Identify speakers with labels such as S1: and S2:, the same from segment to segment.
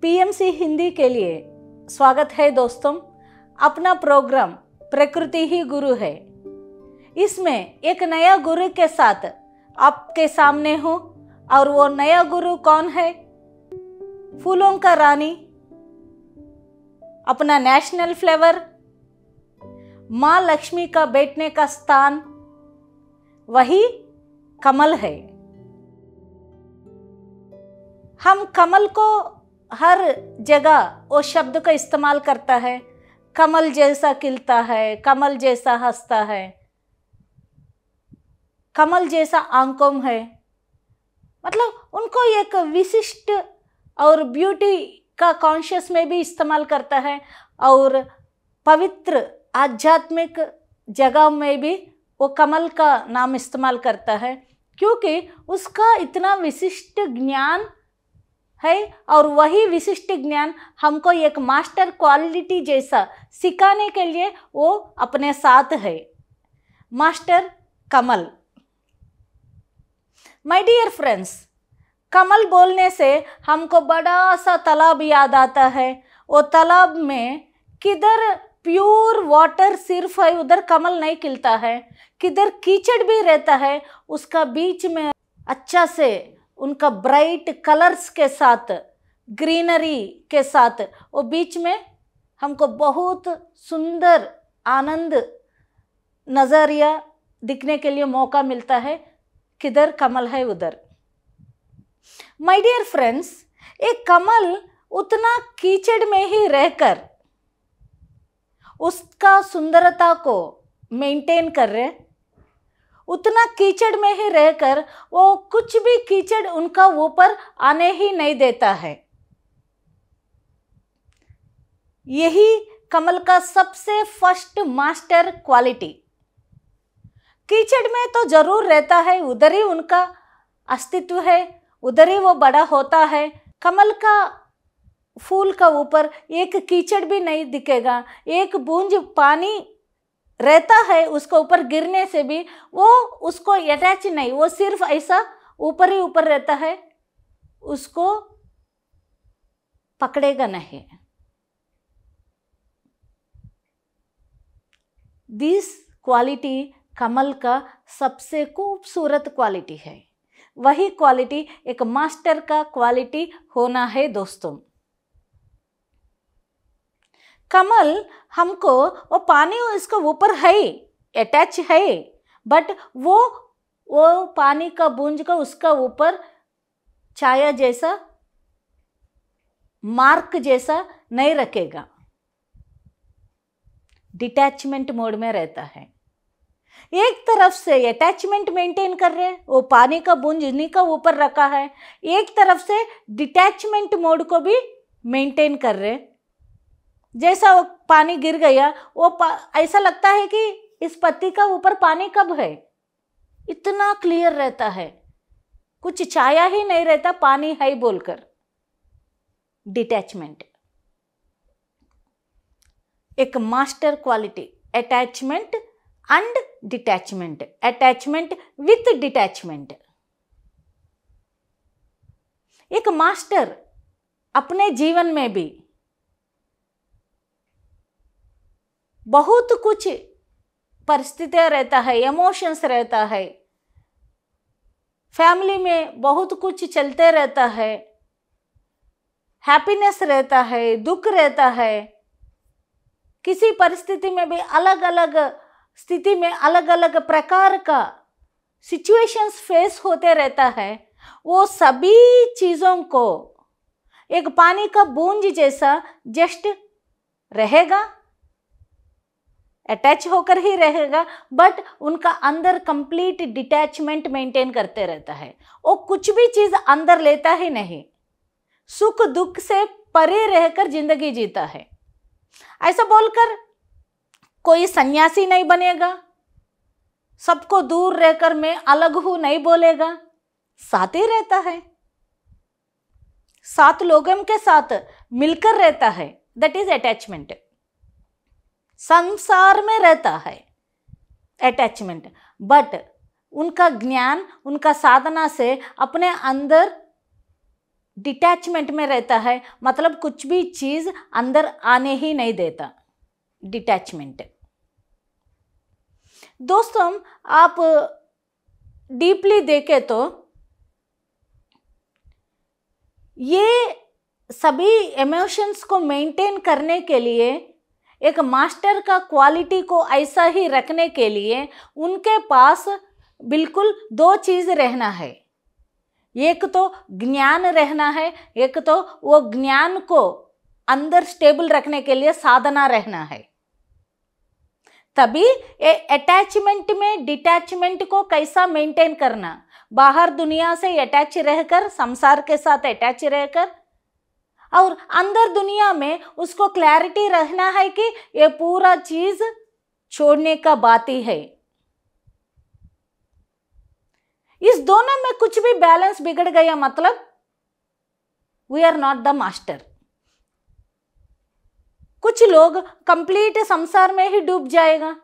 S1: PMC Hindi के लिए स्वागत है दोस्तों। अपना प्रोग्राम प्रकृति ही गुरु है। इसमें एक नया गुरु के साथ आपके सामने हूँ और वो नया गुरु कौन है? फूलों का रानी, अपना नेशनल फ्लेवर, माँ लक्ष्मी का बैठने का स्थान, वही कमल है। हम कमल को हर जगह वो शब्द का इस्तेमाल करता है। कमल जैसा खिलता है, कमल जैसा हंसता है, कमल जैसा आंखों है। मतलब उनको एक विशिष्ट और ब्यूटी का कॉन्शियस में भी इस्तेमाल करता है और पवित्र आध्यात्मिक जगह में भी वो कमल का नाम इस्तेमाल करता है, क्योंकि उसका इतना विशिष्ट ज्ञान है और वही विशिष्ट ज्ञान हमको एक मास्टर क्वालिटी जैसा सिखाने के लिए वो अपने साथ है। Master Kamal. My dear friends, Kamal बोलने से हमको बड़ा सा तालाब याद आता है। वो तालाब में किधर प्योर वाटर सिर्फ है, उधर कमल नहीं खिलता है। किधर कीचड़ भी रहता है, उसका बीच में अच्छा से उनका ब्राइट कलर्स के साथ, ग्रीनरी के साथ, वो बीच में हमको बहुत सुंदर आनंद नज़रिया दिखने के लिए मौका मिलता है। किधर कमल है उधर। माय डियर फ्रेंड्स, एक कमल उतना कीचड़ में ही रहकर उसका सुंदरता को मेंटेन कर रहे, उतना कीचड़ में ही रहकर वो कुछ भी कीचड़ उनका ऊपर आने ही नहीं देता है। यही कमल का सबसे फर्स्ट मास्टर क्वालिटी। कीचड़ में तो जरूर रहता है, उधर ही उनका अस्तित्व है, उधर ही वो बड़ा होता है। कमल का फूल का ऊपर एक कीचड़ भी नहीं दिखेगा, एक बूंद पानी रहता है उसको ऊपर गिरने से भी वो उसको अटैच नहीं, वो सिर्फ ऐसा ऊपर ही ऊपर रहता है, उसको पकड़ेगा नहीं। दिस क्वालिटी कमल का सबसे खूबसूरत क्वालिटी है। वही क्वालिटी एक मास्टर का क्वालिटी होना है दोस्तों। कमल हमको वो पानी इसका ऊपर है, अटैच है, बट वो पानी का बूंद का उसका ऊपर छाया जैसा, मार्क जैसा नहीं रखेगा। डिटैचमेंट मोड में रहता है। एक तरफ से अटैचमेंट मेंटेन कर रहे हैं, वो पानी का बूंद इन्हीं का ऊपर रखा है, एक तरफ से डिटैचमेंट मोड को भी मेंटेन कर रहे हैं। जैसा वो पानी गिर गया, वो ऐसा लगता है कि इस पत्ती का ऊपर पानी कब है, इतना क्लियर रहता है, कुछ छाया ही नहीं रहता पानी है बोलकर। डिटैचमेंट एक master quality. Attachment and detachment, attachment with detachment. एक मास्टर अपने जीवन में भी बहुत कुछ परिस्थितियां रहता है, इमोशंस रहता है, फैमिली में बहुत कुछ चलते रहता है, हैप्पीनेस रहता है, दुख रहता है। किसी परिस्थिति में भी अलग अलग स्थिति में अलग अलग प्रकार का सिचुएशंस फेस होते रहता है। वो सभी चीज़ों को एक पानी का बूंद जैसा जस्ट रहेगा, अटैच होकर ही रहेगा, बट उनका अंदर कंप्लीट डिटैचमेंट मेंटेन करते रहता है। वो कुछ भी चीज़ अंदर लेता ही नहीं, सुख दुख से परे रहकर जिंदगी जीता है। ऐसा बोलकर कोई सन्यासी नहीं बनेगा, सबको दूर रहकर मैं अलग हूं नहीं बोलेगा, साथ ही रहता है, सात लोगों के साथ मिलकर रहता है, दैट इज अटैचमेंट। संसार में रहता है, अटैचमेंट, बट उनका ज्ञान, उनका साधना से अपने अंदर डिटैचमेंट में रहता है, मतलब कुछ भी चीज़ अंदर आने ही नहीं देता, डिटैचमेंट। दोस्तों, आप डीपली देखें तो ये सभी इमोशंस को मेंटेन करने के लिए, एक मास्टर का क्वालिटी को ऐसा ही रखने के लिए उनके पास बिल्कुल दो चीज़ रहना है। एक तो ज्ञान रहना है, एक तो वो ज्ञान को अंदर स्टेबल रखने के लिए साधना रहना है। तभी अटैचमेंट में डिटैचमेंट को कैसा मेंटेन करना, बाहर दुनिया से अटैच रहकर, संसार के साथ अटैच रहकर, और अंदर दुनिया में उसको क्लैरिटी रहना है कि ये पूरा चीज छोड़ने का बात ही है। इस दोनों में कुछ भी बैलेंस बिगड़ गया मतलब we are not the master. कुछ लोग कंप्लीट संसार में ही डूब जाएगा,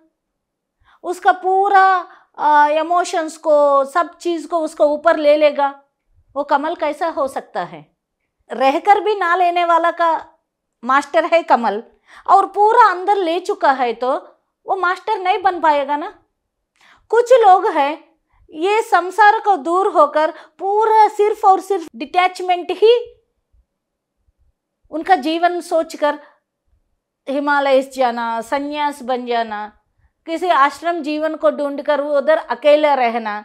S1: उसका पूरा इमोशंस को, सब चीज को उसको ऊपर ले लेगा। वो कमल कैसा हो सकता है? रहकर भी ना लेने वाला का मास्टर है कमल, और पूरा अंदर ले चुका है तो वो मास्टर नहीं बन पाएगा ना। कुछ लोग हैं ये संसार को दूर होकर पूरा सिर्फ और सिर्फ डिटैचमेंट ही उनका जीवन सोचकर हिमालय जाना, संन्यास बन जाना, किसी आश्रम जीवन को ढूंढकर वो उधर अकेला रहना,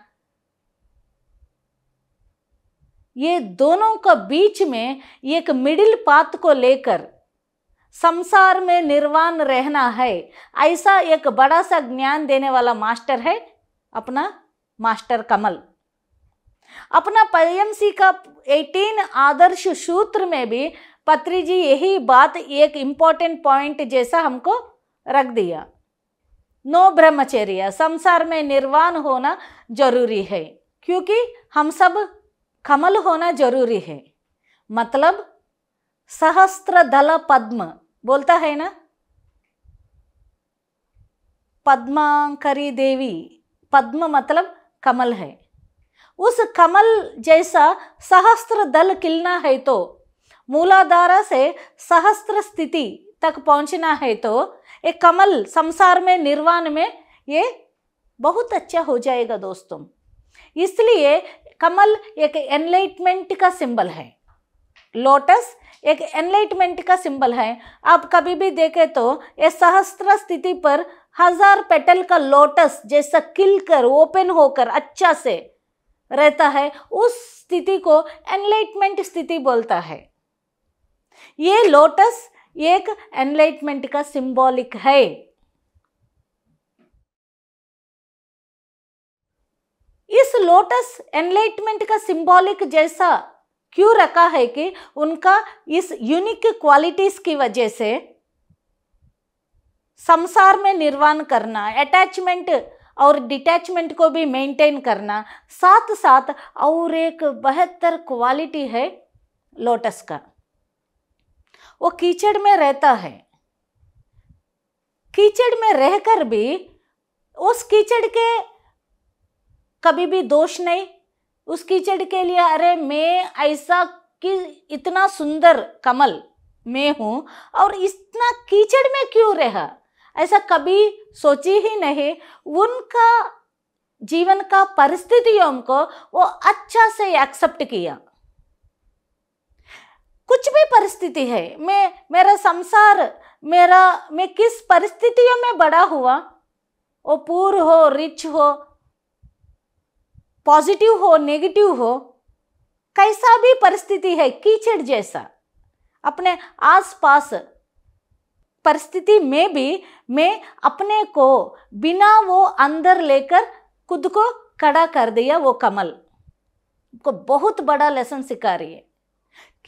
S1: ये दोनों का बीच में एक मिडिल पाथ को लेकर संसार में निर्वाण रहना है, ऐसा एक बड़ा सा ज्ञान देने वाला मास्टर है अपना मास्टर कमल। अपना पीएमसी का 18 आदर्श सूत्र में भी पत्री जी यही बात एक इम्पोर्टेंट पॉइंट जैसा हमको रख दिया। नो ब्रह्मचर्य, संसार में निर्वाण होना जरूरी है, क्योंकि हम सब कमल होना जरूरी है। मतलब सहस्त्र दल पद्म बोलता है ना, पद्मांकरी देवी, पद्म मतलब कमल है। उस कमल जैसा सहस्त्र दल खिलना है तो, मूलाधार से सहस्त्र स्थिति तक पहुंचना है तो एक कमल संसार में निर्वाण में ये बहुत अच्छा हो जाएगा दोस्तों। इसलिए कमल एक एनलाइटमेंट का सिंबल है, लोटस एक एनलाइटमेंट का सिंबल है। आप कभी भी देखें तो ये सहस्त्र स्थिति पर 1000 पेटल का लोटस जैसा खिलकर ओपन होकर अच्छा से रहता है, उस स्थिति को एनलाइटमेंट स्थिति बोलता है। ये लोटस एक एनलाइटमेंट का सिंबॉलिक है। इस लोटस एनलाइटमेंट का सिंबॉलिक जैसा क्यों रखा है कि उनका इस यूनिक क्वालिटीज की वजह से संसार में निर्वाण करना, अटैचमेंट और डिटैचमेंट को भी मेंटेन करना, साथ साथ और एक बेहतर क्वालिटी है लोटस का, वो कीचड़ में रहता है। कीचड़ में रहकर भी उस कीचड़ के कभी भी दोष नहीं, उस कीचड़ के लिए अरे मैं ऐसा कि इतना सुंदर कमल मैं हूँ और इतना कीचड़ में क्यों रहा, ऐसा कभी सोची ही नहीं। उनका जीवन का परिस्थितियों को वो अच्छा से एक्सेप्ट किया। कुछ भी परिस्थिति है, मेरा संसार, मैं किस परिस्थितियों में बड़ा हुआ, वो पुअर हो, रिच हो, पॉजिटिव हो, नेगेटिव हो, कैसा भी परिस्थिति है, कीचड़ जैसा अपने आसपास परिस्थिति में भी मैं अपने को बिना वो अंदर लेकर खुद को खड़ा कर दिया। वो कमल को बहुत बड़ा लेसन सिखा रही है।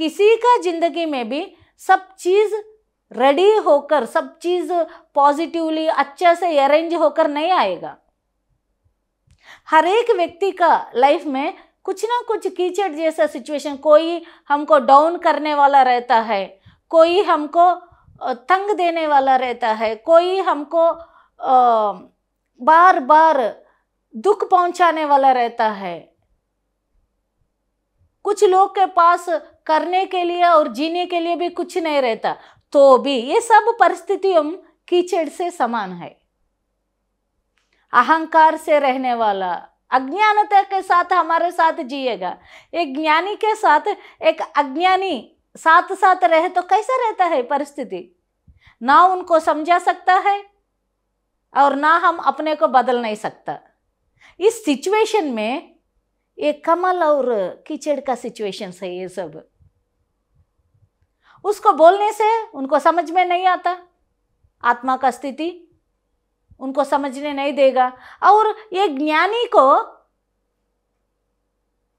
S1: किसी का जिंदगी में भी सब चीज रेडी होकर, सब चीज पॉजिटिवली अच्छे से अरेंज होकर नहीं आएगा। हर एक व्यक्ति का लाइफ में कुछ ना कुछ कीचड़ जैसा सिचुएशन, कोई हमको डाउन करने वाला रहता है, कोई हमको तंग देने वाला रहता है, कोई हमको बार बार दुख पहुंचाने वाला रहता है। कुछ लोग के पास करने के लिए और जीने के लिए भी कुछ नहीं रहता, तो भी ये सब परिस्थितियों कीचड़ से समान है। अहंकार से रहने वाला अज्ञानता के साथ हमारे साथ जिएगा। एक ज्ञानी के साथ एक अज्ञानी साथ साथ रहे तो कैसा रहता है परिस्थिति? ना उनको समझा सकता है और ना हम अपने को बदल नहीं सकता। इस सिचुएशन में ये कमल और कीचड़ का सिचुएशन है। ये सब उसको बोलने से उनको समझ में नहीं आता, आत्मा का स्थिति उनको समझने नहीं देगा, और ये ज्ञानी को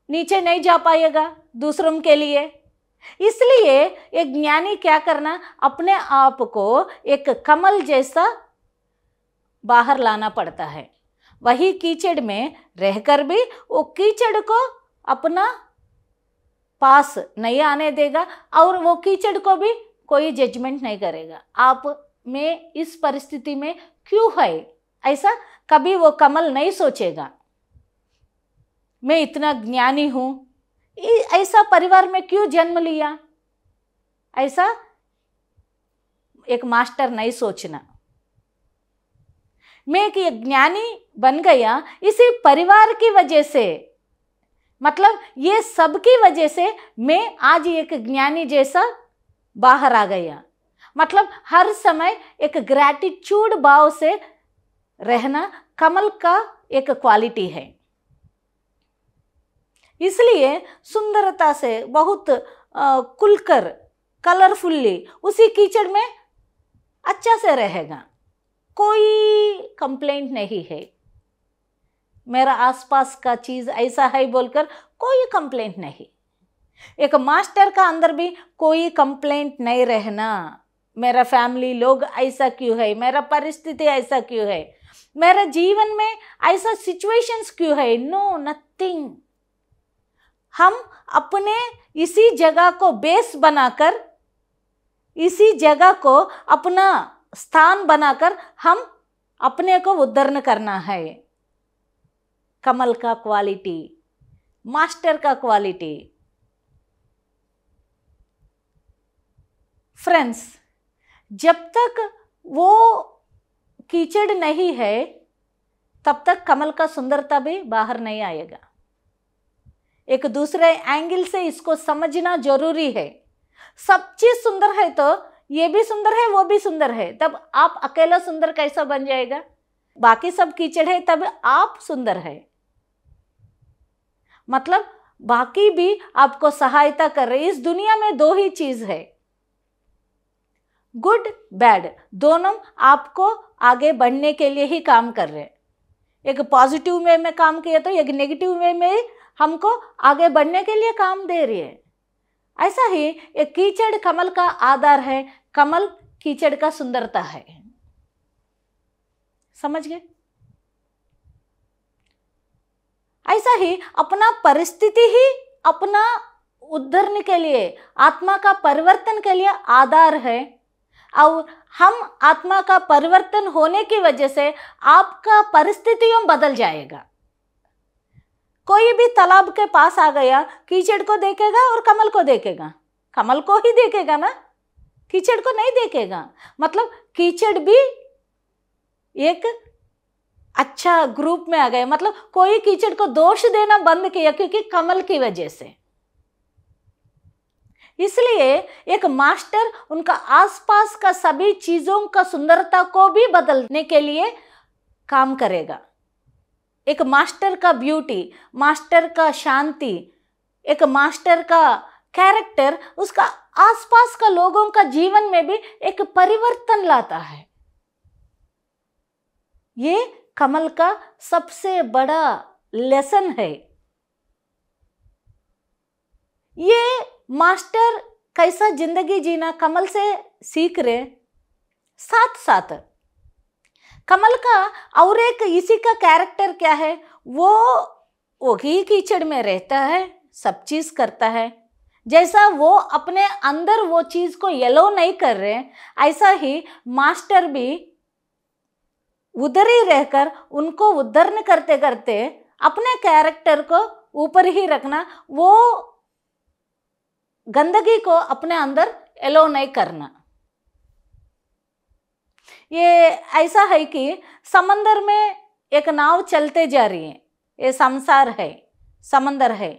S1: नीचे नहीं जा पाएगा दूसरों के लिए। इसलिए एक ज्ञानी क्या करना, अपने आप को एक कमल जैसा बाहर लाना पड़ता है। वही कीचड़ में रहकर भी वो कीचड़ को अपना पास नहीं आने देगा, और वो कीचड़ को भी कोई जजमेंट नहीं करेगा। आप में इस परिस्थिति में क्यों है, ऐसा कभी वो कमल नहीं सोचेगा। मैं इतना ज्ञानी हूं, ऐसा परिवार में क्यों जन्म लिया, ऐसा एक मास्टर नहीं सोचना। मैं एक ज्ञानी बन गया इसी परिवार की वजह से, मतलब ये सब की वजह से मैं आज एक ज्ञानी जैसा बाहर आ गया। मतलब हर समय एक ग्रैटिट्यूड भाव से रहना कमल का एक क्वालिटी है। इसलिए सुंदरता से बहुत खुलकर कलरफुल्ली उसी कीचड़ में अच्छा से रहेगा। कोई कंप्लेंट नहीं है, मेरा आसपास का चीज ऐसा है बोलकर कोई कंप्लेंट नहीं। एक मास्टर का अंदर भी कोई कंप्लेंट नहीं रहना, मेरा फैमिली लोग ऐसा क्यों है, मेरा परिस्थिति ऐसा क्यों है, मेरे जीवन में ऐसा सिचुएशंस क्यों है, नो नथिंग। हम अपने इसी जगह को बेस बनाकर, इसी जगह को अपना स्थान बनाकर हम अपने को उद्धरण करना है। कमल का क्वालिटी, मास्टर का क्वालिटी। फ्रेंड्स, जब तक वो कीचड़ नहीं है तब तक कमल का सुंदरता भी बाहर नहीं आएगा। एक दूसरे एंगल से इसको समझना जरूरी है। सब चीज सुंदर है तो ये भी सुंदर है, वो भी सुंदर है, तब आप अकेला सुंदर कैसा बन जाएगा? बाकी सब कीचड़ है तब आप सुंदर है। मतलब बाकी भी आपको सहायता कर रहे। इस दुनिया में दो ही चीज है, गुड बैड, दोनों आपको आगे बढ़ने के लिए ही काम कर रहे हैं। एक पॉजिटिव वे में काम किया तो एक नेगेटिव वे में हमको आगे बढ़ने के लिए काम दे रही है। ऐसा ही एक कीचड़ कमल का आधार है, कमल कीचड़ का सुंदरता है। समझ गए? ऐसा ही अपना परिस्थिति ही अपना उद्धरण के लिए, आत्मा का परिवर्तन के लिए आधार है, और हम आत्मा का परिवर्तन होने की वजह से आपका परिस्थितियों बदल जाएगा। कोई भी तालाब के पास आ गया, कीचड़ को देखेगा और कमल को देखेगा, कमल को ही देखेगा ना, कीचड़ को नहीं देखेगा। मतलब कीचड़ भी एक अच्छा ग्रुप में आ गए। मतलब कोई कीचड़ को दोष देना बंद किया क्योंकि कमल की वजह से। इसलिए एक मास्टर उनका आसपास का सभी चीजों का सुंदरता को भी बदलने के लिए काम करेगा। एक मास्टर का ब्यूटी, मास्टर का शांति, एक मास्टर का कैरेक्टर उसका आसपास का लोगों का जीवन में भी एक परिवर्तन लाता है। ये कमल का सबसे बड़ा लेसन है। ये मास्टर कैसा जिंदगी जीना कमल से सीख रहे। साथ साथ कमल का और एक इसी का कैरेक्टर क्या है, वो ही कीचड़ में रहता है, सब चीज करता है। जैसा वो अपने अंदर वो चीज को येलो नहीं कर रहे, ऐसा ही मास्टर भी उधर ही रहकर उनको उद्धरण करते करते अपने कैरेक्टर को ऊपर ही रखना, वो गंदगी को अपने अंदर एलो नहीं करना। ये ऐसा है कि समंदर में एक नाव चलते जा रही है, ये संसार है, समंदर है।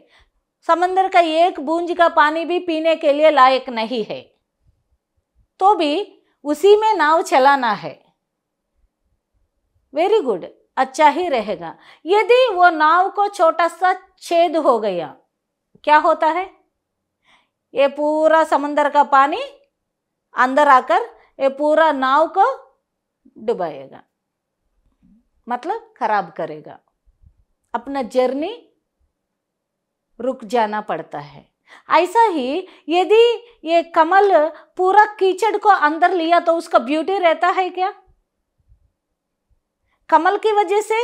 S1: समंदर का एक बूंद का पानी भी पीने के लिए लायक नहीं है, तो भी उसी में नाव चलाना है। वेरी गुड, अच्छा ही रहेगा। यदि वो नाव को छोटा सा छेद हो गया, क्या होता है? ये पूरा समंदर का पानी अंदर आकर ये पूरा नाव को डुबाएगा, मतलब खराब करेगा, अपना जर्नी रुक जाना पड़ता है। ऐसा ही यदि ये कमल पूरा कीचड़ को अंदर लिया तो उसका ब्यूटी रहता है क्या? कमल की वजह से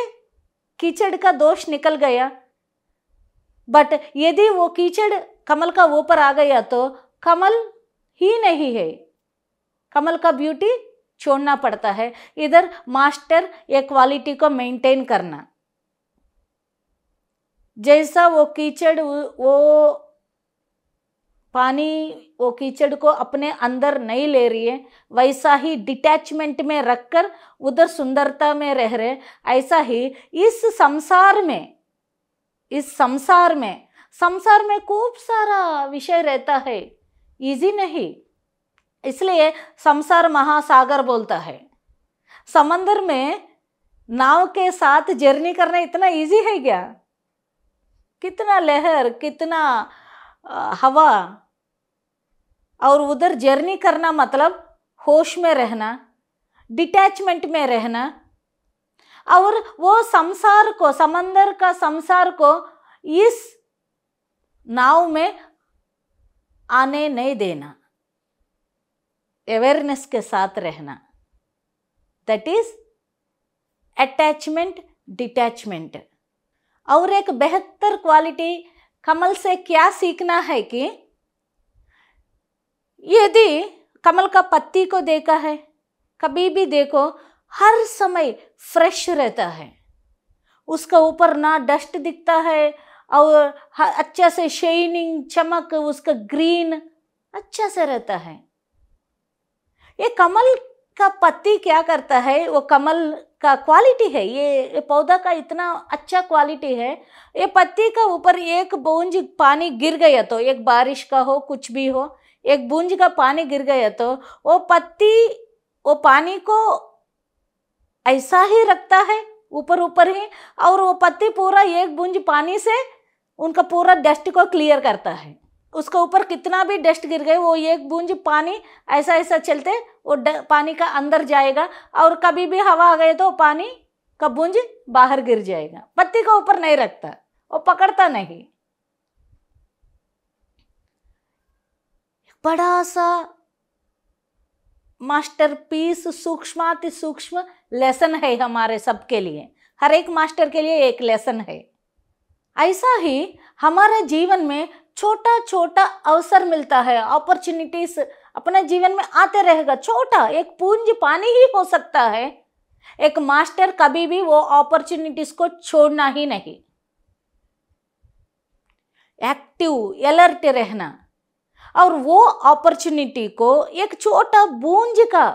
S1: कीचड़ का दोष निकल गया, बट यदि वो कीचड़ कमल का ऊपर आ गया तो कमल ही नहीं है, कमल का ब्यूटी छोड़ना पड़ता है। इधर मास्टर ये क्वालिटी को मेंटेन करना, जैसा वो कीचड़, वो पानी वो कीचड़ को अपने अंदर नहीं ले रही है, वैसा ही डिटैचमेंट में रखकर उधर सुंदरता में रह रहे। ऐसा ही इस संसार में खूब सारा विषय रहता है, इजी नहीं। इसलिए संसार महासागर बोलता है। समंदर में नाव के साथ जर्नी करना इतना इजी है क्या? कितना लहर, कितना हवा, और उधर जर्नी करना मतलब होश में रहना, डिटैचमेंट में रहना, और वो संसार को, समंदर का संसार को इस नाव में आने नहीं देना, अवेयरनेस के साथ रहना। That is attachment, detachment. और एक बेहतर क्वालिटी कमल से क्या सीखना है कि यदि कमल का पत्ती को देखा है, कभी भी देखो, हर समय फ्रेश रहता है, उसका ऊपर ना डस्ट दिखता है, और अच्छा से शाइनिंग, चमक, उसका ग्रीन अच्छा से रहता है। ये कमल का पत्ती क्या करता है, वो कमल का क्वालिटी है, ये पौधा का इतना अच्छा क्वालिटी है। ये पत्ती का ऊपर एक बूंद पानी गिर गया तो, एक बारिश का हो, कुछ भी हो, एक बूंद का पानी गिर गया तो वो पत्ती वो पानी को ऐसा ही रखता है ऊपर ऊपर ही, और वो पत्ती पूरा एक बूंद पानी से उनका पूरा डस्ट को क्लियर करता है। उसके ऊपर कितना भी डस्ट गिर गए, वो एक बूंद पानी ऐसा ऐसा चलते वो पानी का अंदर जाएगा, और कभी भी हवा आ गई तो पानी का बूंद बाहर गिर जाएगा। पत्ती को ऊपर नहीं रखता, वो पकड़ता नहीं। बड़ा सा मास्टरपीस, सूक्ष्माति सूक्ष्म लेसन है हमारे सबके लिए, हर एक मास्टर के लिए एक लेसन है। ऐसा ही हमारे जीवन में छोटा छोटा अवसर मिलता है, अपॉर्चुनिटीज अपने जीवन में आते रहेगा। छोटा एक बूंद पानी ही हो सकता है। एक मास्टर कभी भी वो अपॉर्चुनिटीज को छोड़ना ही नहीं, एक्टिव, अलर्ट रहना, और वो अपॉर्चुनिटी को एक छोटा बूंद का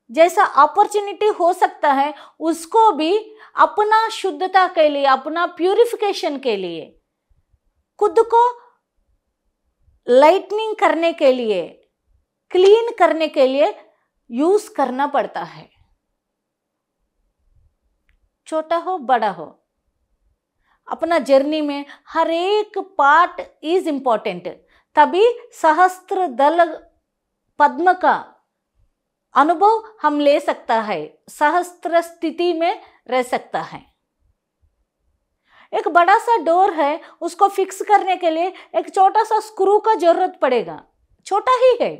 S1: जैसा अपॉर्चुनिटी हो सकता है, उसको भी अपना शुद्धता के लिए, अपना प्यूरिफिकेशन के लिए, खुद को लाइटनिंग करने के लिए, क्लीन करने के लिए यूज करना पड़ता है। छोटा हो बड़ा हो, अपना जर्नी में हर एक पार्ट इज इंपॉर्टेंट, तभी सहस्त्र दल पद्म का अनुभव हम ले सकता है, सहस्त्र स्थिति में रह सकता है। एक बड़ा सा डोर है, उसको फिक्स करने के लिए एक छोटा सा स्क्रू का जरूरत पड़ेगा, छोटा ही है।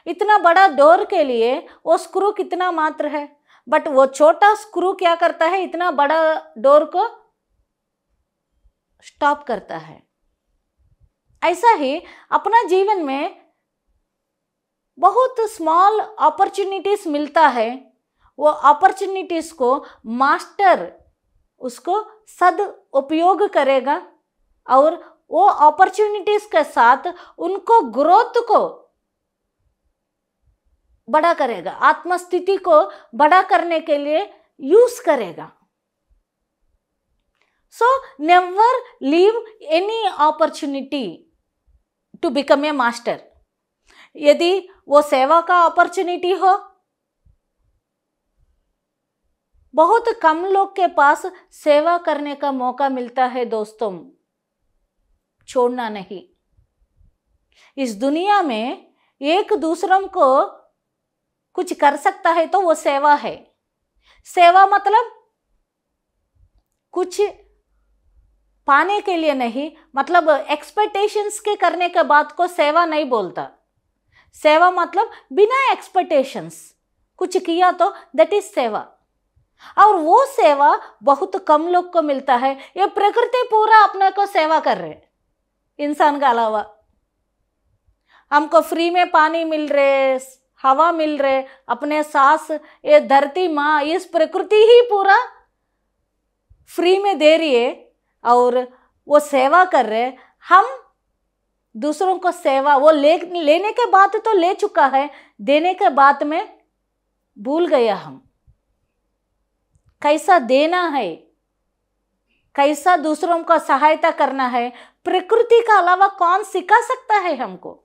S1: इतना बड़ा डोर के लिए वो स्क्रू कितना मात्र है, बट वो छोटा स्क्रू क्या करता है, इतना बड़ा डोर को स्टॉप करता है। ऐसा ही अपना जीवन में बहुत स्मॉल अपॉर्चुनिटीज मिलता है, वो अपॉर्चुनिटीज को मास्टर उसको सद उपयोग करेगा और वो अपॉर्चुनिटीज के साथ उनको ग्रोथ को बड़ा करेगा, आत्मस्थिति को बड़ा करने के लिए यूज करेगा। So never leave any opportunity to become a master. यदि वो सेवा का अपॉर्चुनिटी हो, बहुत कम लोग के पास सेवा करने का मौका मिलता है दोस्तों, छोड़ना नहीं। इस दुनिया में एक दूसरों को कुछ कर सकता है तो वो सेवा है। सेवा मतलब कुछ पाने के लिए नहीं, मतलब एक्सपेक्टेशंस के करने के बाद को सेवा नहीं बोलता। सेवा मतलब बिना एक्सपेक्टेशंस कुछ किया तो दैट इज सेवा। और वो सेवा बहुत कम लोग को मिलता है। ये प्रकृति पूरा अपने को सेवा कर रहे, इंसान का अलावा। हमको फ्री में पानी मिल रहे, हवा मिल रहे, अपने सांस, ये धरती माँ, इस प्रकृति ही पूरा फ्री में दे रही है और वो सेवा कर रहे। हम दूसरों को सेवा, वो लेने के बाद तो ले चुका है, देने के बाद में भूल गया हम कैसा देना है, कैसा दूसरों का सहायता करना है। प्रकृति का अलावा कौन सिखा सकता है हमको?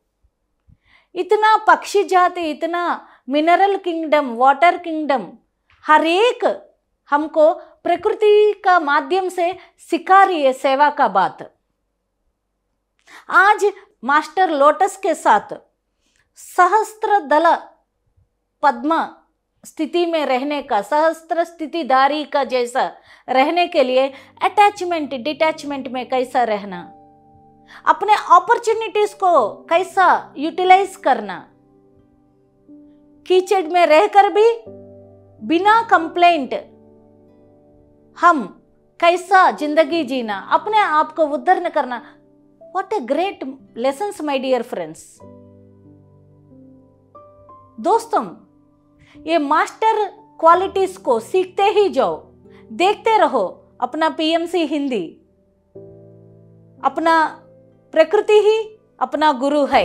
S1: इतना पक्षी जाति, इतना मिनरल किंगडम, वाटर किंगडम, हर एक हमको प्रकृति का माध्यम से सिखा रही है सेवा का बात। आज मास्टर लोटस के साथ सहस्त्र दल पद्म स्थिति में रहने का, सहस्त्र स्थितिधारी का जैसा रहने के लिए अटैचमेंट डिटैचमेंट में कैसा रहना, अपने अपॉर्चुनिटीज को कैसा यूटिलाइज करना, कीचड़ में रहकर भी बिना कंप्लेंट हम कैसा जिंदगी जीना, अपने आप को उद्धरण करना। What a great lessons my dear friends. दोस्तों, ये मास्टर क्वालिटीज को सीखते ही जाओ, देखते रहो अपना पीएमसी हिंदी। अपना प्रकृति ही अपना गुरु है।